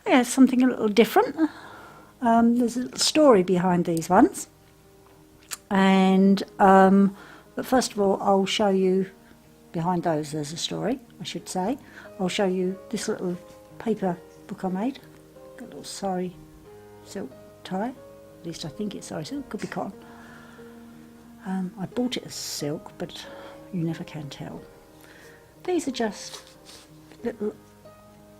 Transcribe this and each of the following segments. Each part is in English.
Yeah, something a little different. There's a little story behind these ones. And but first of all, I'll show you behind those. There's a story, I should say. I'll show you this little paper book I made. Got a little sari silk tie. At least I think it's sari silk. Could be cotton. I bought it as silk, but you never can tell. These are just little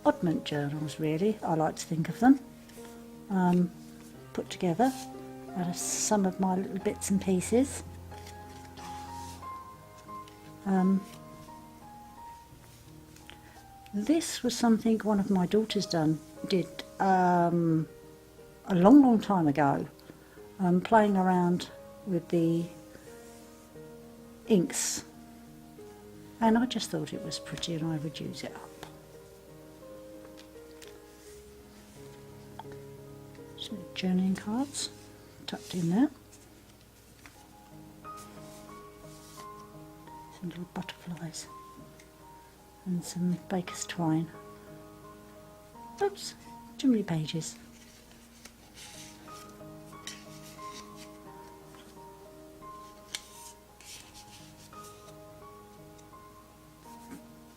oddment journals, really. I like to think of them. Put together out of some of my little bits and pieces. This was something one of my daughters did a long time ago, playing around with the inks, and I just thought it was pretty and I would use it up. Some journeying cards tucked in there. Some little butterflies and some baker's twine. Oops, too many pages.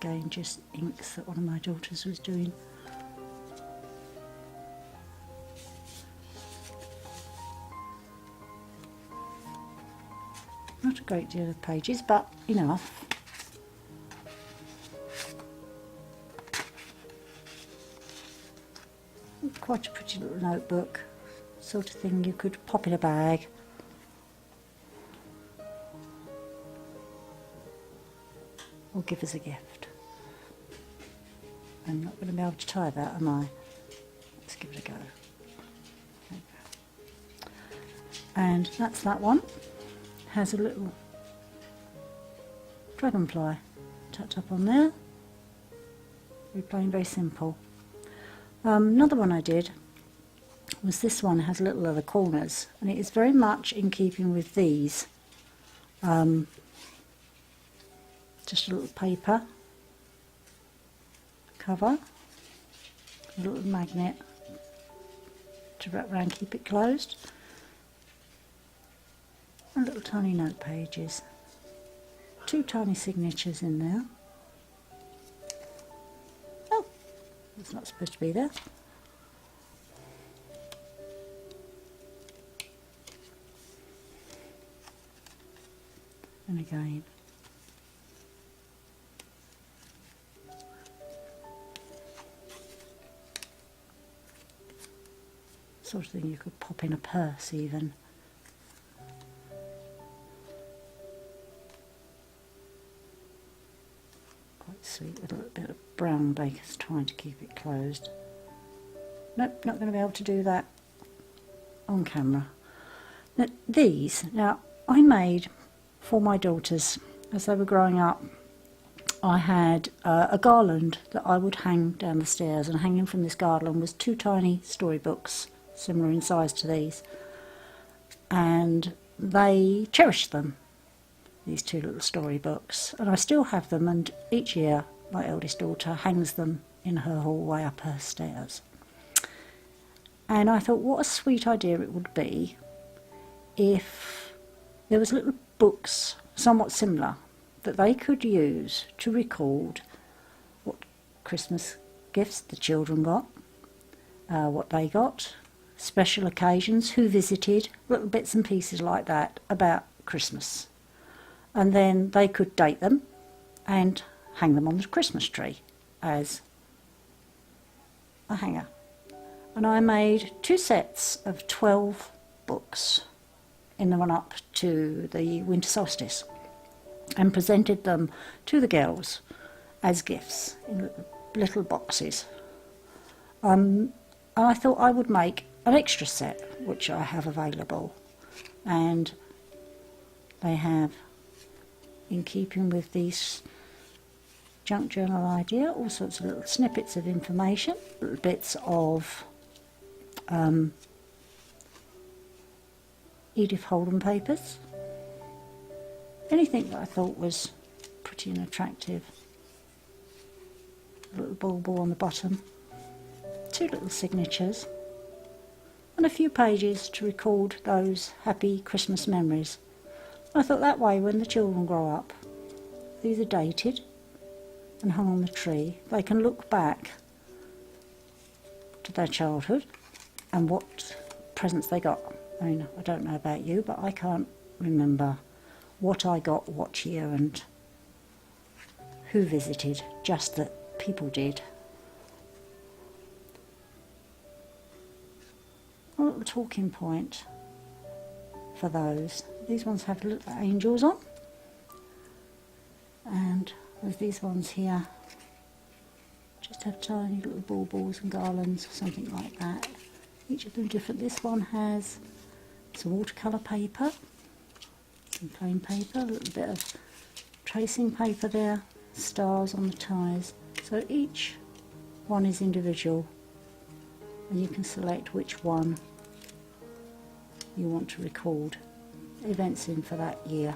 Again, just inks that one of my daughters was doing. Not a great deal of pages, but enough. Quite a pretty little notebook, sort of thing you could pop in a bag. Or give as a gift. I'm not going to be able to tie that, am I? Let's give it a go. There we go. And that's that one. Has a little dragonfly tucked up on there. We're playing very simple. Another one I did was this one. Has little leather corners, and it is very much in keeping with these. Just a little paper cover, a little magnet to wrap around, keep it closed, and little tiny note pages. 2 tiny signatures in there. Oh, it's not supposed to be there. And again. Sort of thing you could pop in a purse even. Quite sweet with a little bit of brown baker's twine to keep it closed. Nope, not going to be able to do that on camera. Now I made for my daughters as they were growing up. I had a garland that I would hang down the stairs, and hanging from this garland was 2 tiny storybooks, similar in size to these, and they cherished them, these 2 little storybooks, and I still have them, and each year my eldest daughter hangs them in her hallway up her stairs. And I thought what a sweet idea it would be if there was little books somewhat similar that they could use to record what Christmas gifts the children got, what they got, special occasions, who visited, little bits and pieces like that about Christmas. And then they could date them and hang them on the Christmas tree as a hanger. And I made 2 sets of 12 books in the run-up to the winter solstice, and presented them to the girls as gifts in little boxes. And I thought I would make an extra set, which I have available, and they have, in keeping with these junk journal idea, all sorts of little snippets of information, little bits of Edith Holden papers, anything that I thought was pretty and attractive. A little bauble on the bottom, 2 little signatures, and a few pages to record those happy Christmas memories. I thought that way when the children grow up, these are dated and hung on the tree. They can look back to their childhood and what presents they got. I mean, I don't know about you, but I can't remember what I got what year and who visited, just that people did. A little talking point for those. These ones have little angels on, and with these ones here just have tiny little baubles and garlands, something like that. Each of them different. This one has some watercolour paper, some plain paper, a little bit of tracing paper there, stars on the ties. So each one is individual, and you can select which one you want to record events in for that year.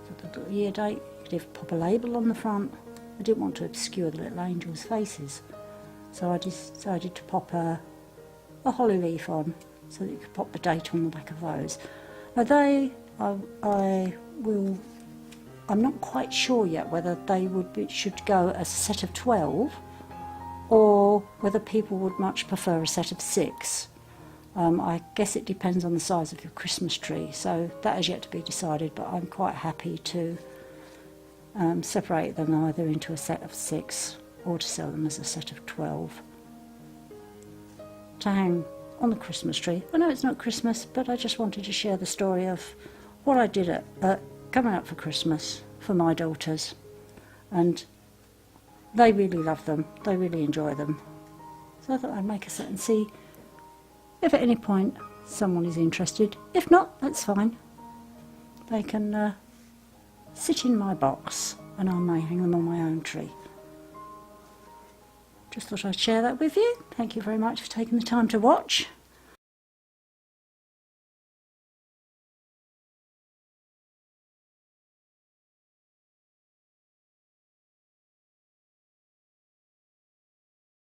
So the little year date, you could pop a label on the front. I didn't want to obscure the little angels' faces, so I decided to pop a holly leaf on so that you could pop the date on the back of those. Now I'm not quite sure yet whether they should go as a set of 12 or whether people would much prefer a set of 6. I guess it depends on the size of your Christmas tree, so that is yet to be decided, but I'm quite happy to separate them either into a set of 6 or to sell them as a set of 12 to hang on the Christmas tree. I know it's not Christmas, but I just wanted to share the story of what I did at coming up for Christmas for my daughters, and they really love them, they really enjoy them. So I thought I'd make a set and see if at any point someone is interested. If not, that's fine. They can sit in my box and I may hang them on my own tree. Just thought I'd share that with you. Thank you very much for taking the time to watch.